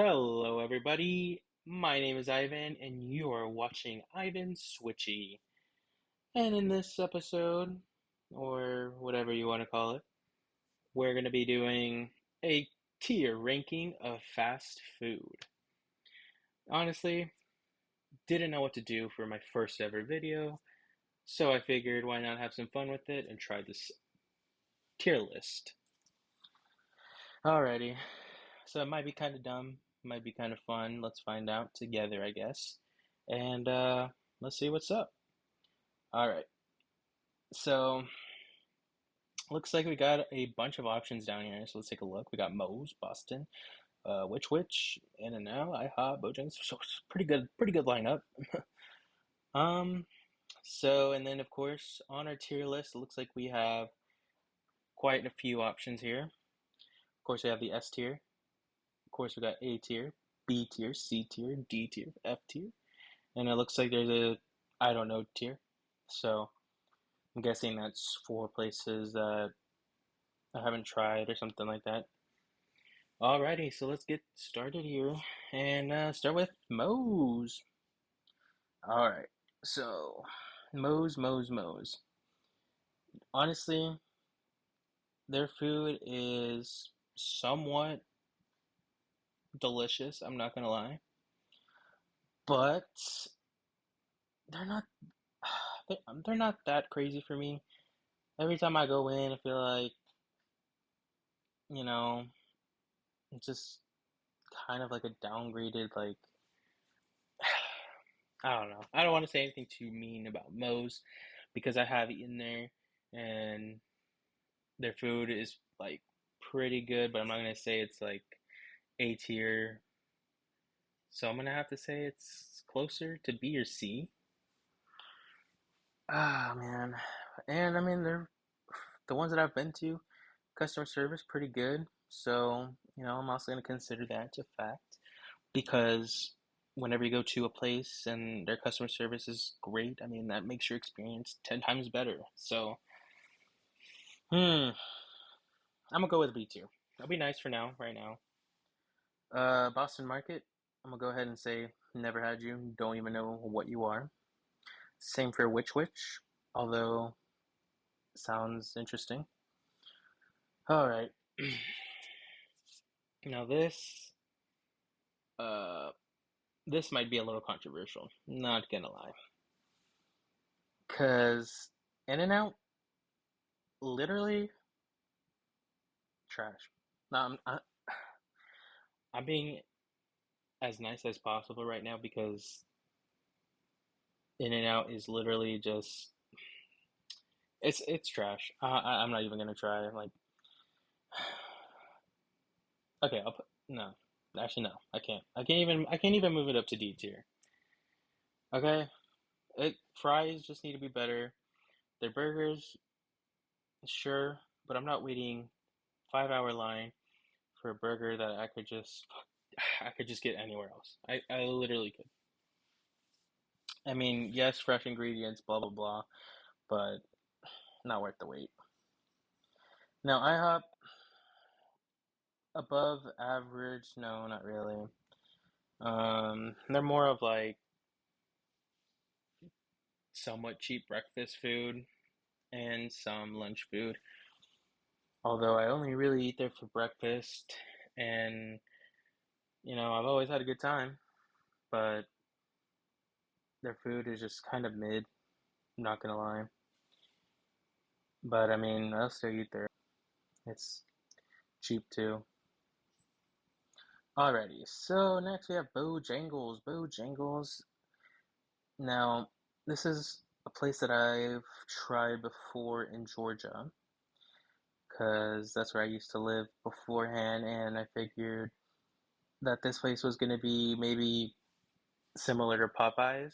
Hello, everybody. My name is Ivan, and you are watching Ivan Switchy. And in this episode, or whatever you want to call it, we're going to be doing a tier ranking of fast food. Honestly, didn't know what to do for my first ever video, so I figured why not have some fun with it and try this tier list. Alrighty, so it might be kind of dumb, might be kind of fun. Let's find out together, I guess. And let's see what's up. All right. So looks like we got a bunch of options down here. So let's take a look. We got Moe's, Boston, Which, In-N-Out, IHOP, Bojangles. So it's pretty good lineup. Um, and then of course on our tier list, it looks like we have quite a few options here. Of course, we have the S tier. Of course, we got A tier, B tier, C tier, D tier, F tier, and it looks like there's a I don't know tier. So I'm guessing that's four places that I haven't tried or something like that. Alrighty, so let's get started here and start with Moe's. Alright, so Moe's. Honestly, their food is somewhat delicious, I'm not gonna lie, but they're not they're not that crazy for me. Every time I go in, I feel like, you know, it's just kind of like a downgraded like I don't know. I don't want to say anything too mean about Moe's because I have eaten there and their food is like pretty good, but I'm not gonna say it's like A tier. So I'm gonna have to say it's closer to B or C. Ah man. And I mean they're the ones that I've been to, customer service pretty good. So, I'm also gonna consider that a fact because whenever you go to a place and their customer service is great, I mean that makes your experience 10 times better. So, hmm, I'm gonna go with B tier. That'll be nice for now, right now. Boston Market, I'm gonna go ahead and say never had you, don't even know what you are. Same for Which, although sounds interesting. All right, now uh, this might be a little controversial. Not gonna lie, cause In-N-Out literally trash. Now I'm being as nice as possible right now because In-N-Out is literally just it's trash. I'm not even gonna try. Like, okay, I'll put no. Actually, no, I can't. I can't even move it up to D tier. Okay, it fries just need to be better. Their burgers, sure, but I'm not waiting 5 hour line for a burger that I could just get anywhere else. I literally could. I mean, yes, fresh ingredients, blah blah blah, but not worth the wait. Now IHOP above average, no, not really. They're more of like somewhat cheap breakfast food and some lunch food. Although I only really eat there for breakfast, and I've always had a good time, but their food is just kind of mid, not gonna lie. But I mean, I'll still eat there. It's cheap too. Alrighty, so next we have Bojangles. Bojangles. Now, this is a place that I've tried before in Georgia, because that's where I used to live beforehand, and I figured that this place was gonna be maybe similar to Popeyes,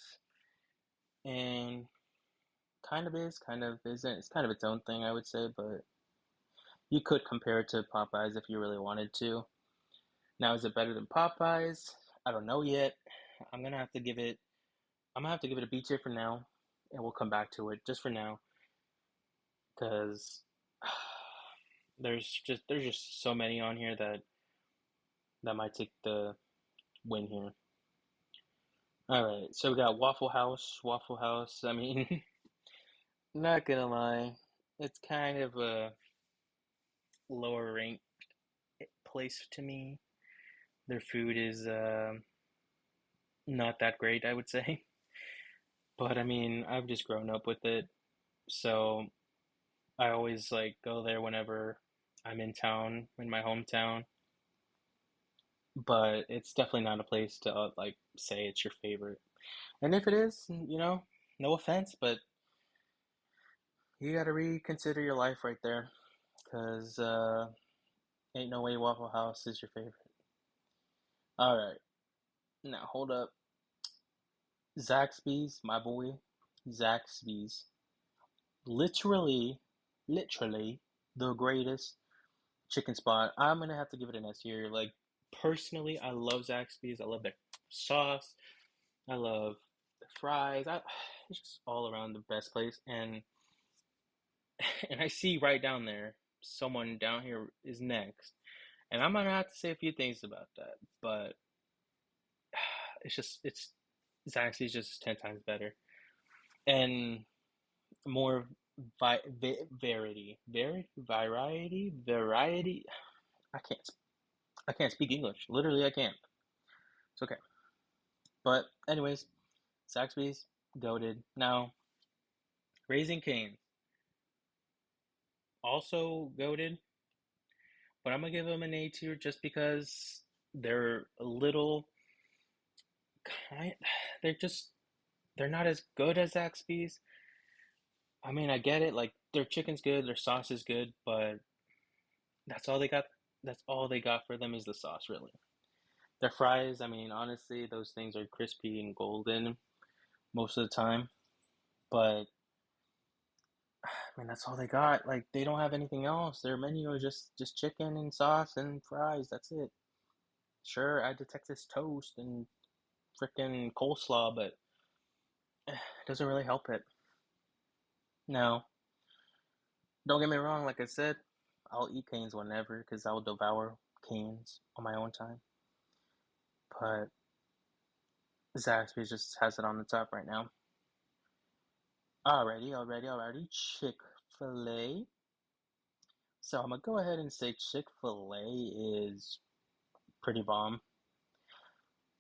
and kind of is, kind of isn't. It's kind of its own thing, I would say, but you could compare it to Popeyes if you really wanted to. Now, is it better than Popeyes? I don't know yet. I'm gonna have to give it. I'm gonna have to give it a B tier for now, and we'll come back to it just for now, because there's just so many on here that might take the win here. All right, so we got Waffle House. Waffle House. I mean, not gonna lie, it's kind of a lower ranked place to me. Their food is not that great, I would say. But I mean, I've just grown up with it, so I always like go there whenever I'm in town, in my hometown. But it's definitely not a place to like say it's your favorite. And if it is, no offense, but you gotta reconsider your life right there, 'cause ain't no way Waffle House is your favorite. All right, now hold up. Zaxby's, my boy, Zaxby's, literally, literally the greatest chicken spot. I'm gonna have to give it an S here. Like personally, I love Zaxby's. I love their sauce. I love the fries. It's just all around the best place. And and I see right down there, someone down here is next. And I'm gonna have to say a few things about that, but it's Zaxby's just 10 times better and more variety. I can't I can't speak English. Literally, I can't. It's okay. But anyways, Zaxby's goated. Now, Raising Cane's also goated, but I'm gonna give them an A tier just because they're a little kind. They're just they're not as good as Zaxby's. I mean, I get it. Like their chicken's good, their sauce is good, but that's all they got. That's all they got for them is the sauce, really. Their fries, I mean, honestly, those things are crispy and golden most of the time. But I mean, that's all they got. Like they don't have anything else. Their menu is just chicken and sauce and fries. That's it. Sure, I detect this toast and frickin' coleslaw, but it doesn't really help it. Now, don't get me wrong. Like I said, I'll eat canes whenever because I'll devour canes on my own time. But Zaxby's just has it on the top right now. Alrighty. Chick-fil-A. So I'm gonna go ahead and say Chick-fil-A is pretty bomb.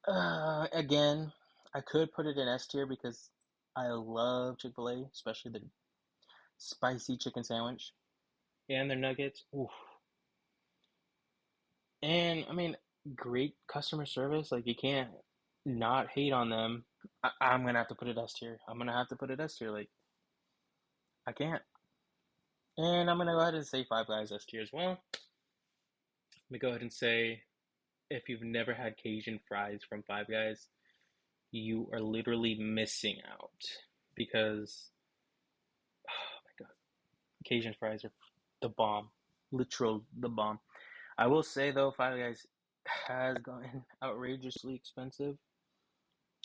Again, I could put it in S tier because I love Chick-fil-A, especially the spicy chicken sandwich and their nuggets. Oof. And I mean, great customer service. Like you can't not hate on them. I'm gonna have to put it S tier. I'm gonna have to put it S tier. Like I can't. And I'm gonna go ahead and say Five Guys S tier as well. Let me go ahead and say if you've never had Cajun fries from Five Guys, you are literally missing out because oh my God, Cajun fries are the bomb, literal the bomb. I will say though, Five Guys has gotten outrageously expensive,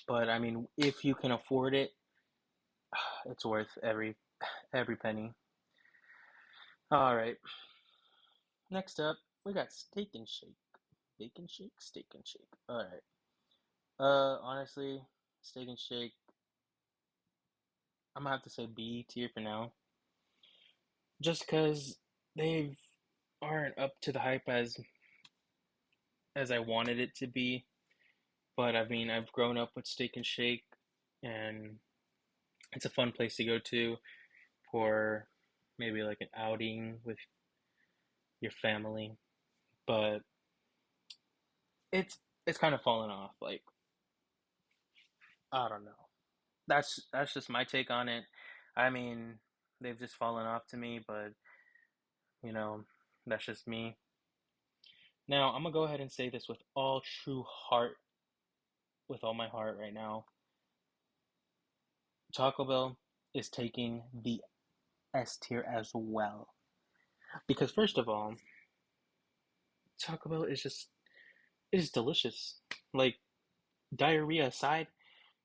but I mean, if you can afford it, it's worth every penny. All right, next up we got Steak and Shake, Bacon Shake, Steak and Shake. All right, honestly, Steak and Shake, I'm gonna have to say B tier for now, just because they aren't up to the hype as I wanted it to be. But I mean, I've grown up with Steak and Shake, and it's a fun place to go to for maybe like an outing with your family. But it's it's kind of fallen off. Like I don't know. That's just my take on it. I mean, they've just fallen off to me, but you know, that's just me. Now, I'm gonna go ahead and say this with all true heart, with all my heart right now. Taco Bell is taking the S tier as well. Because first of all, Taco Bell is just it is delicious. Like diarrhea aside,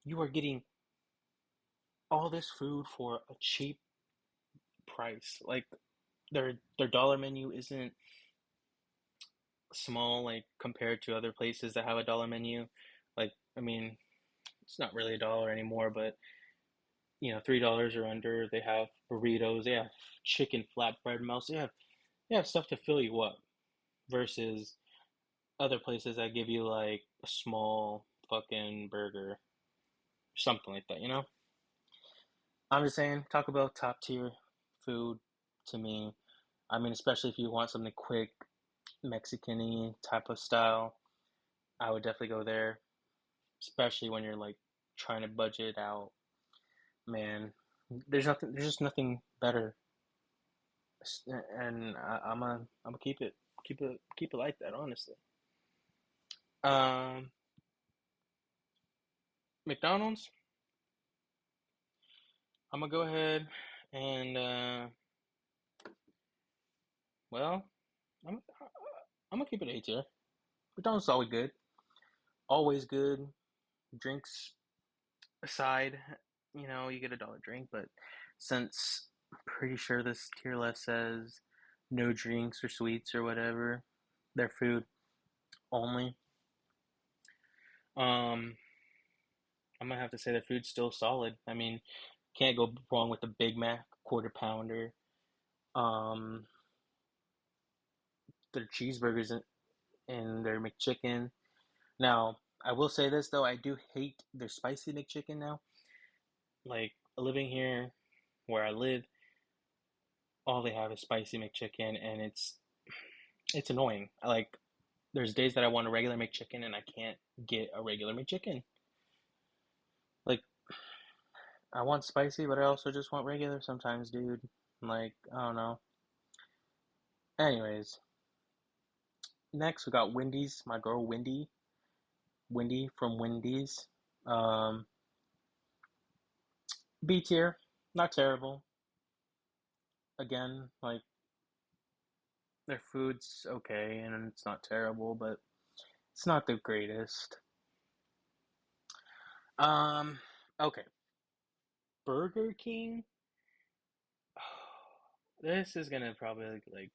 you are getting all this food for a cheap price. Like their dollar menu isn't small, like compared to other places that have a dollar menu. Like, I mean, it's not really a dollar anymore, but $3 or under. They have burritos, they have chicken flatbread melts, they have stuff to fill you up versus other places that give you like a small fucking burger, something like that. I'm just saying, Taco Bell top tier food to me. I mean, especially if you want something quick, Mexican-y type of style, I would definitely go there. Especially when you're like trying to budget out. Man, there's just nothing better. And I'm gonna keep it like that, honestly. Um, McDonald's. I'm gonna go ahead and well, I'm gonna keep it A tier. McDonald's is always good, always good. Drinks aside, you get a dollar drink, but since I'm pretty sure this tier list says no drinks or sweets or whatever, their food only. Um, I'm gonna have to say their food's still solid. I mean, can't go wrong with the Big Mac, quarter pounder. Um, their cheeseburgers and their McChicken. Now, I will say this though, I do hate their spicy McChicken now. Like living here where I live, all they have is spicy McChicken, and it's annoying. There's days that I want a regular McChicken and I can't get a regular McChicken. Like I want spicy, but I also just want regular sometimes, dude. Like I don't know. Anyways, next we got Wendy's. My girl Wendy from Wendy's. Um, B tier, not terrible. Again, like their food's okay and it's not terrible, but it's not the greatest. Um, okay, Burger King. This is gonna probably like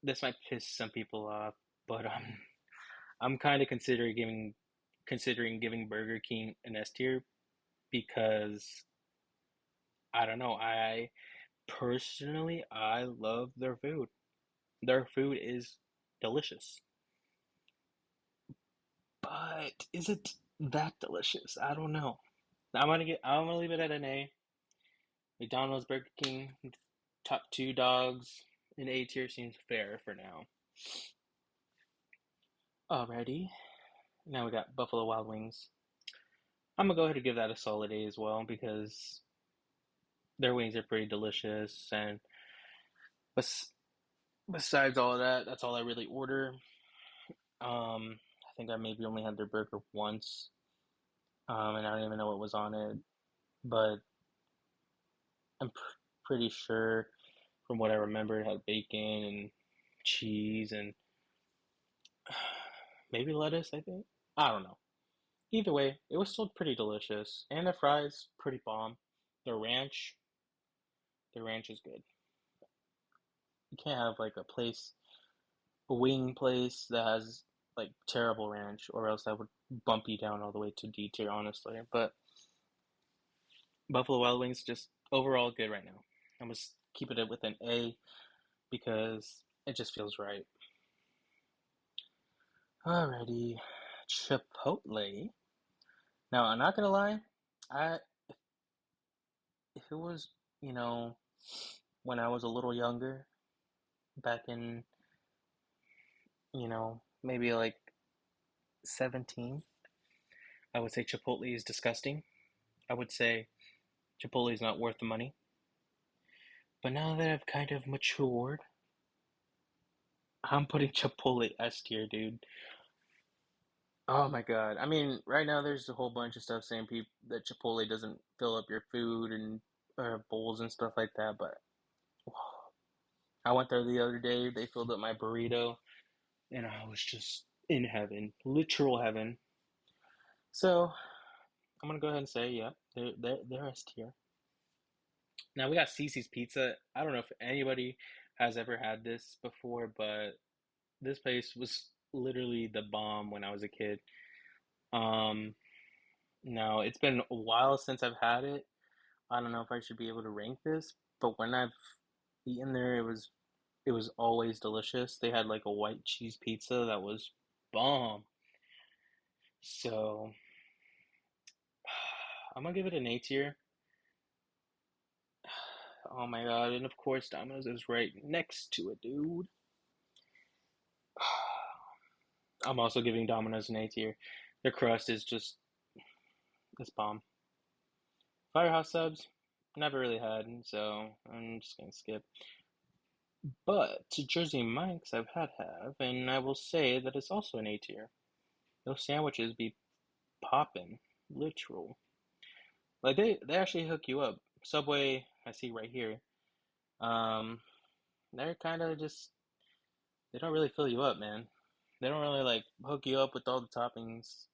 this might piss some people off, but I'm kind of considering giving Burger King an S tier because I don't know. I personally I love their food. Their food is delicious, but is it that delicious? I don't know. I'm gonna leave it at an A. McDonald's, Burger King, top two dogs in A tier seems fair for now. Alrighty, now we got Buffalo Wild Wings. I'm gonna go ahead and give that a solid A as well because their wings are pretty delicious, and bes- besides all of that, that's all I really order. I think I maybe only had their burger once, and I don't even know what was on it, but I'm pretty sure from what I remember, it had bacon and cheese and maybe lettuce, I think. I don't know. Either way, it was still pretty delicious, and the fries pretty bomb. The ranch, the ranch is good. You can't have like a wing place that has like terrible ranch, or else that would bump you down all the way to D tier, honestly. But Buffalo Wild Wings just overall good right now. I must keep it with an A because it just feels right. Alrighty, Chipotle. Now, I'm not gonna lie, I if it was, you know, when I was a little younger, back in, maybe like 17, I would say Chipotle is disgusting. I would say Chipotle is not worth the money. But now that I've kind of matured, I'm putting Chipotle S tier, dude. Oh my God. I mean, right now there's a whole bunch of stuff saying people that Chipotle doesn't fill up your food and bowls and stuff like that, but I went there the other day, they filled up my burrito, and I was just in heaven, literal heaven. So I'm gonna go ahead and say, yeah, they're S tier. Now we got Cece's Pizza. I don't know if anybody has ever had this before, but This place was literally the bomb when I was a kid. Um, Now it's been a while since I've had it. I don't know if I should be able to rank this, but when I've eaten there, it was always delicious. They had like a white cheese pizza that was bomb. So I'm gonna give it an A tier. Oh my God, and of course Domino's is right next to it, dude. I'm also giving Domino's an A tier. The crust is just it's bomb. Firehouse subs, never really had, so I'm just gonna skip. But to Jersey Mike's I've have, and I will say that it's also an A tier. Those sandwiches be poppin', literal. Like they actually hook you up. Subway, I see right here. Um, they're kind of just they don't really fill you up, man. They don't really like hook you up with all the toppings,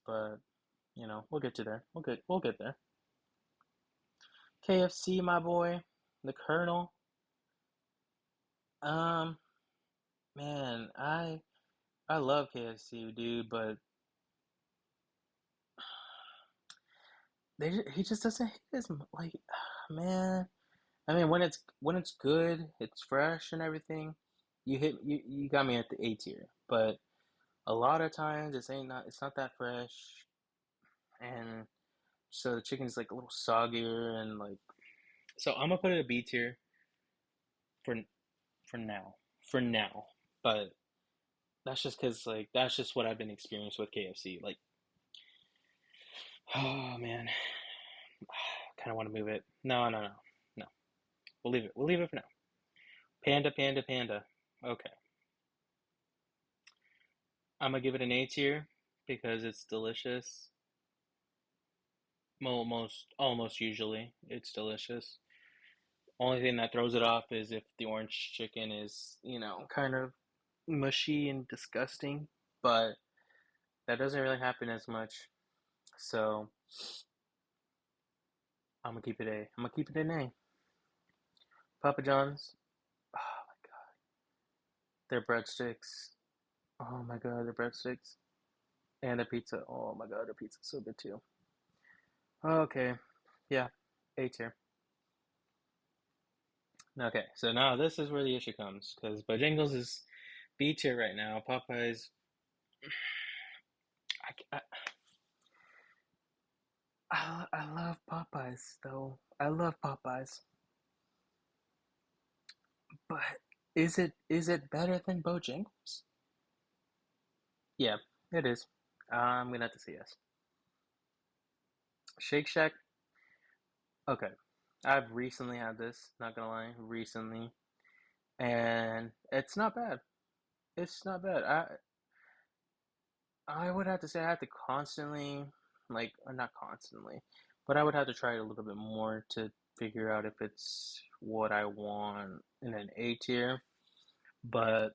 but we'll get to there. We'll get there. KFC, my boy, the Colonel. Um, man, I love KFC, dude, but he just doesn't hit as like, man. I mean, when it's good, it's fresh and everything. You got me at the A tier, but a lot of times it's not that fresh, and so the chicken's like a little soggier and like so I'm gonna put it a B tier for for now, for now. But that's just because like that's just what I've been experienced with KFC. Like, oh man, kind of want to move it. No. We'll leave it. We'll leave it for now. Panda, panda, panda. Okay, I'm gonna give it an A tier because it's delicious. Almost usually, it's delicious. Only thing that throws it off is if the orange chicken is, kind of mushy and disgusting, but that doesn't really happen as much. So I'm gonna keep it A. I'm gonna keep it an A. Papa John's, oh my God, their breadsticks. Oh my God, their breadsticks and their pizza. Oh my God, their pizza's so good too. Okay, yeah, A tier. Okay, so now this is where the issue comes because Bojangles is B tier right now. Popeyes, I, I love Popeyes though. I love Popeyes, but is it better than Bojangles? Yeah, it is. I'm gonna have to say yes. Shake Shack. Okay, I've recently had this. Not gonna lie, recently, and it's not bad. It's not bad. I would have to say I have to constantly, like, not constantly, but I would have to try it a little bit more to figure out if it's what I want in an A tier. But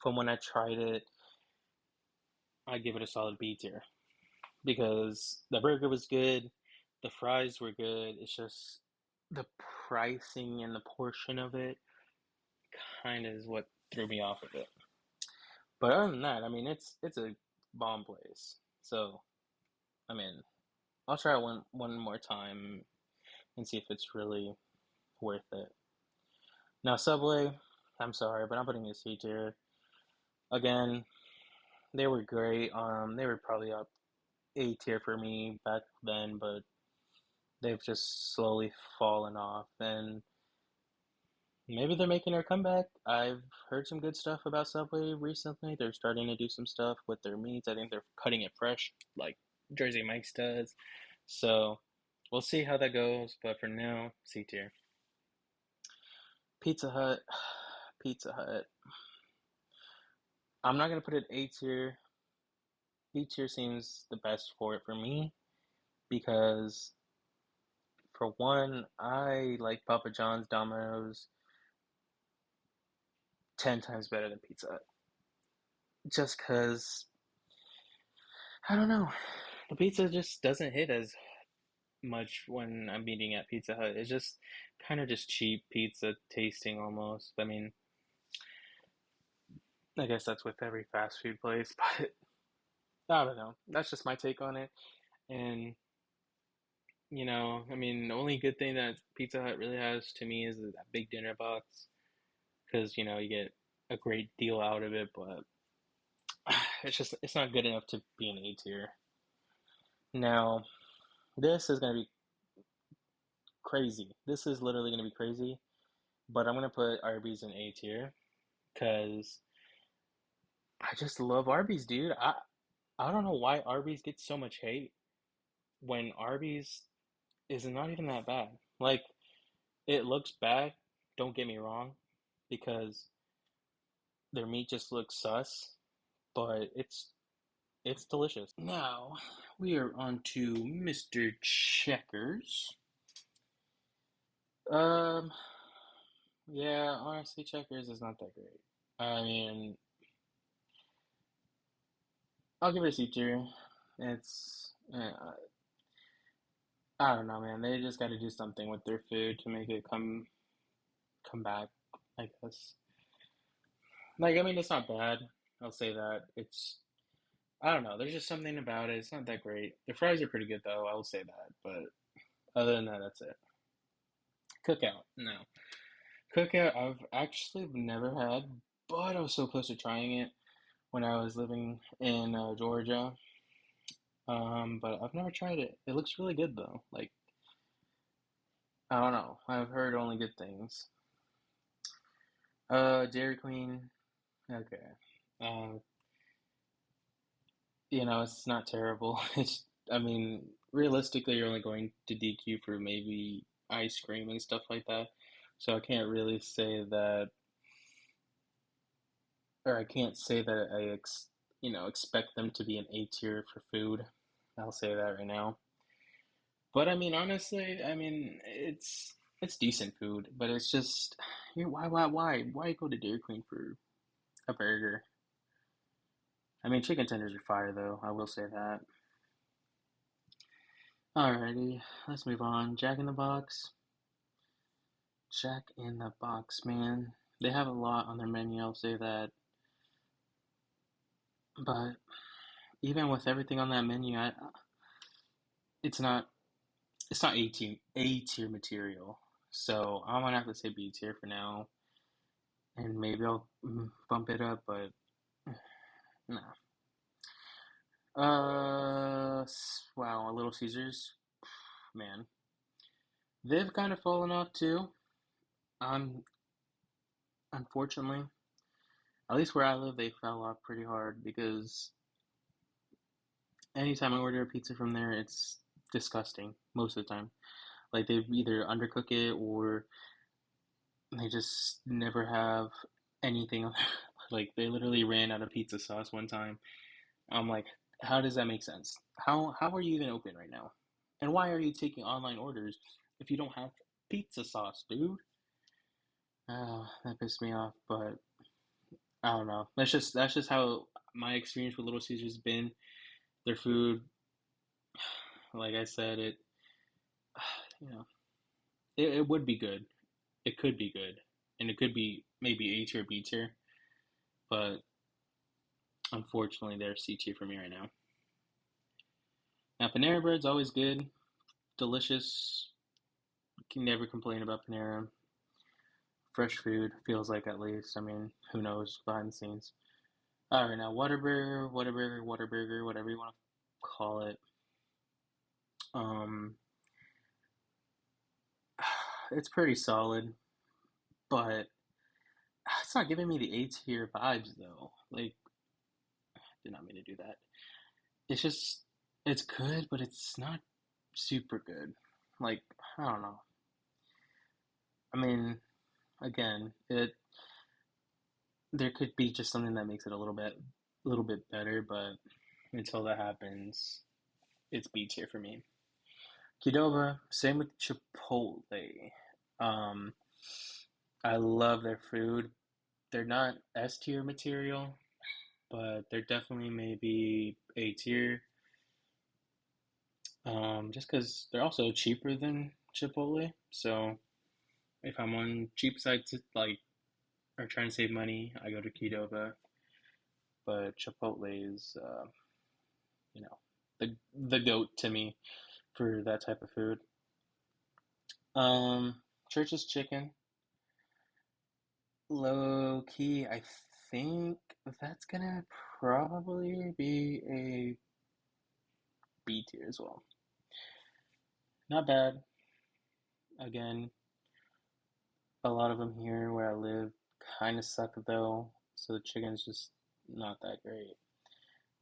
from when I tried it, I give it a solid B tier because the burger was good, the fries were good. It's just the pricing and the portion of it kind of is what threw me off of it. But other than that, I mean, it's a bomb place. So, I mean, I'll try it one more time and see if it's really worth it. Now, Subway, I'm sorry, but I'm putting a C tier. Again, they were great. They were probably up A tier for me back then, but they've just slowly fallen off. And maybe they're making their comeback. I've heard some good stuff about Subway recently. They're starting to do some stuff with their meats. I think they're cutting it fresh, like Jersey Mike's does. So we'll see how that goes. But for now, C tier. Pizza Hut. Pizza Hut. I'm not gonna put it A tier. B tier seems the best for it for me because for one, I like Papa John's, Domino's 10 times better than Pizza Hut. Just because I don't know, the pizza just doesn't hit as much when I'm eating at Pizza Hut. It's just kind of just cheap pizza tasting almost. I mean, I guess that's with every fast food place, but I don't know. That's just my take on it. And I mean, the only good thing that Pizza Hut really has to me is that big dinner box because you get a great deal out of it, but it's not good enough to be an A tier. Now, this is gonna be crazy. This is literally gonna be crazy, but I'm gonna put Arby's in A tier because I just love Arby's, dude. I don't know why Arby's gets so much hate when Arby's is not even that bad. Like, it looks bad, don't get me wrong, because their meat just looks sus, but it's delicious. Now, we are on to Mr. Checkers. Um, yeah, honestly, Checkers is not that great. I mean, I'll give it a C tier. It's, I don't know, man. They just got to do something with their food to make it come back, I guess. Like, I mean, it's not bad. I'll say that. I don't know. There's just something about it. It's not that great. The fries are pretty good, though. I will say that. But other than that, that's it. Cookout, no. Cookout, I've actually never had, but I was so close to trying it when I was living in Georgia. But I've never tried it. It looks really good, though. Like, I don't know. I've heard only good things. Dairy Queen, okay. Uh, it's not terrible. I mean, realistically, you're only going to DQ for maybe ice cream and stuff like that. So I can't really say that, or I can't say that expect them to be an A tier for food. I'll say that right now. But I mean, honestly, I mean, it's decent food, but it's just, why go to Dairy Queen for a burger? I mean, chicken tenders are fire though. I will say that. Alrighty, let's move on. Jack in the Box. Jack in the Box, man. They have a lot on their menu, I'll say that. But even with everything on that menu, it's not it's not A tier material. So I'm gonna have to say B tier for now, and maybe I'll bump it up, but no. Wow, Little Caesars, man, they've kind of fallen off too. Um, Unfortunately, at least where I live, they fell off pretty hard because anytime I order a pizza from there, it's disgusting most of the time. Like they either undercook it or they just never have anything on there. Like they literally ran out of pizza sauce one time. I'm like, how does that make sense? How are you even open right now? And why are you taking online orders if you don't have pizza sauce, dude? Oh, that pissed me off, but I don't know. That's just how my experience with Little Caesars has been. Their food, like I said, you know, it would be good. It could be good, and it could be maybe A tier, B tier, but unfortunately, they're C tier for me right now. Now, Panera Bread's always good, delicious. Can never complain about Panera. Fresh food feels like at least. I mean, who knows behind the scenes. All right, now Whataburger, whatever you want to call it. Um, it's pretty solid, but it's not giving me the A tier vibes though. Like, did not mean to do that. It's just, it's good, but it's not super good. Like, I don't know. I mean, again, it there could be just something that makes it a little bit better, but until that happens, it's B tier for me. Qdoba, same with Chipotle. Um, I love their food. They're not S tier material, but they're definitely maybe A tier. Just because they're also cheaper than Chipotle. So if I'm on cheap sites like or trying to save money, I go to Qdoba. but Chipotle is, you know, the goat to me for that type of food. Church's Chicken, low key, I think that's gonna probably be a B tier as well. Not bad. Again, a lot of them here where I live kind of suck though, so the chicken's just not that great.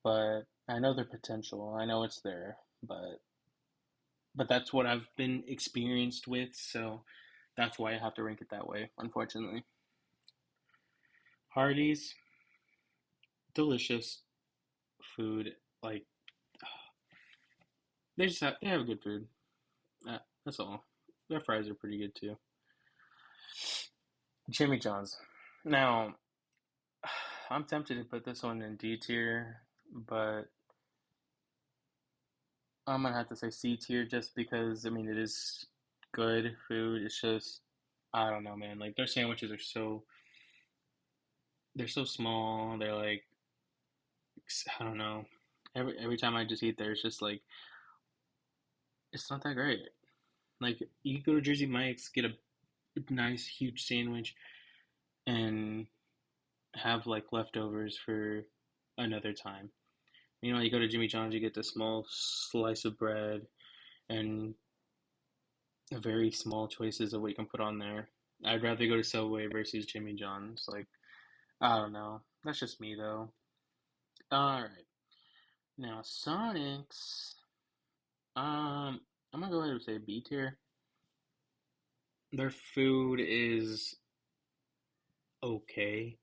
But I know their potential. I know it's there, but that's what I've been experienced with, so that's why I have to rank it that way, unfortunately. Hardee's, delicious food. Like they have good food. That's all. Their fries are pretty good too. Jimmy John's. Now, I'm tempted to put this one in D tier, but I'm gonna have to say C tier just because I mean it is good food. It's just I don't know, man. Like their sandwiches are they're so small. They're like I don't know. Every time I just eat there, it's just like it's not that great. Like you go to Jersey Mike's, get a nice huge sandwich, and have like leftovers for another time. You know, you go to Jimmy John's, you get the small slice of bread and very small choices of what you can put on there. I'd rather go to Subway versus Jimmy John's. Like, I don't know. That's just me though. Alright. Now Sonic's I'm gonna go ahead and say B tier. Their food is okay.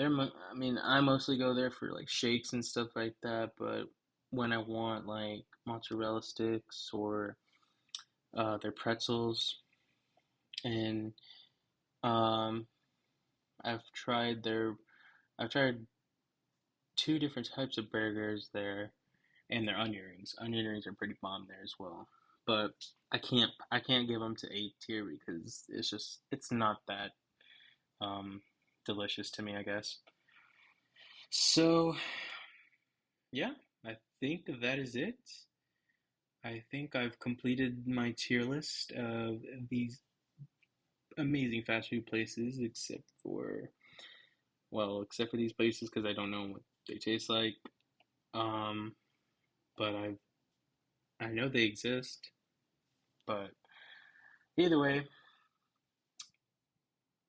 I mean, I mostly go there for like shakes and stuff like that, but when I want like mozzarella sticks or their pretzels, and um, I've tried their, I've tried two different types of burgers there, and their onion rings. Onion rings are pretty bomb there as well, but I can't give them to A tier because it's not that um delicious to me, I guess. So yeah, I think that is it. I think I've completed my tier list of these amazing fast food places, except for these places because I don't know what they taste like. Um, but I know they exist. But either way,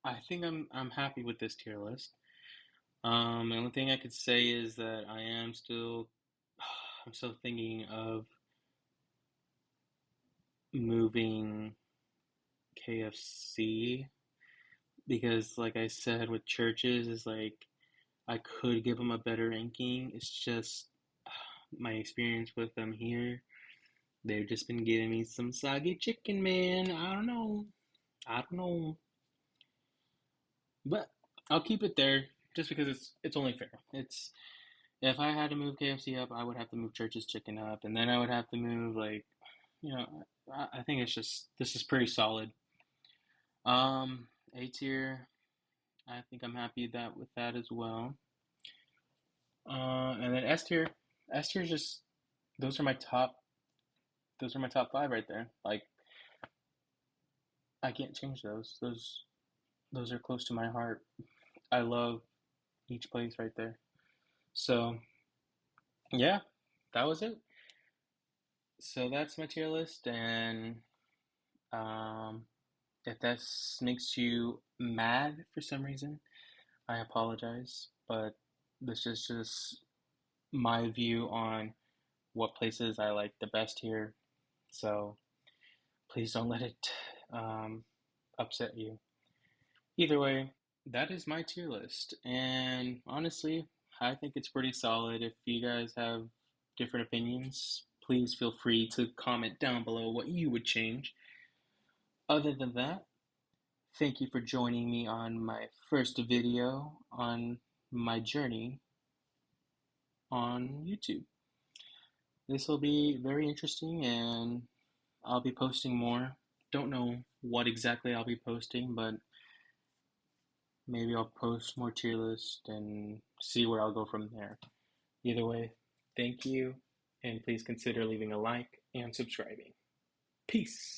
I think I'm happy with this tier list. The only thing I could say is that I'm still thinking of moving KFC because, like I said, with churches, is like I could give them a better ranking. It's just my experience with them here. They've just been giving me some soggy chicken, man. I don't know. I don't know. But I'll keep it there just because it's only fair. It's if I had to move KFC up, I would have to move Church's Chicken up, and then I would have to move like, I think it's just this is pretty solid. A tier. I think I'm happy that with that as well. And then S tier. S tier is just those are my top. Those are my top five right there. Like I can't change those. Those are close to my heart. I love each place right there. So yeah, that was it. So that's my tier list, and um, if that makes you mad for some reason, I apologize. But this is just my view on what places I like the best here. So please don't let it um, upset you. Either way, that is my tier list. And honestly, I think it's pretty solid. If you guys have different opinions, please feel free to comment down below what you would change. Other than that, thank you for joining me on my first video on my journey on YouTube. This will be very interesting and I'll be posting more. Don't know what exactly I'll be posting, but Maybe I'll post more tier list and see where I'll go from there. Either way, thank you, and please consider leaving a like and subscribing. Peace.